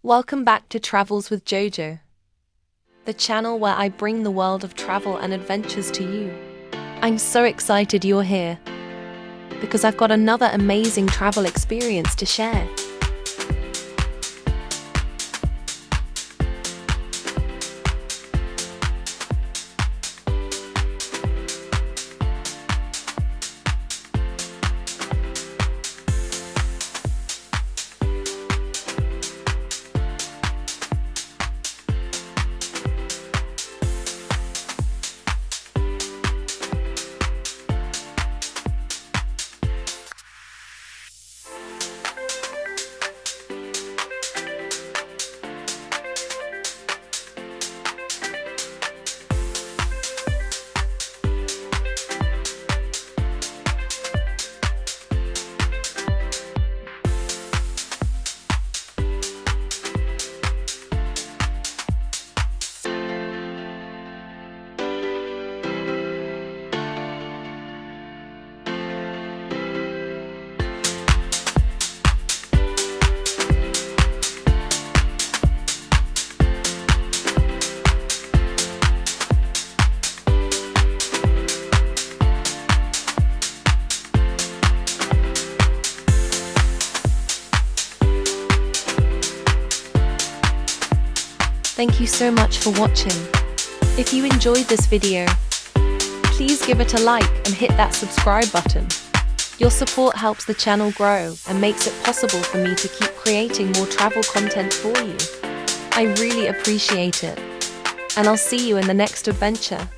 Welcome back to Travels with JoJo, the channel where I bring the world of travel and adventures to you. I'm so excited you're here, because I've got another amazing travel experience to share. Thank you so much for watching. If you enjoyed this video, please give it a like and hit that subscribe button. Your support helps the channel grow and makes it possible for me to keep creating more travel content for you. I really appreciate it. And I'll see you in the next adventure.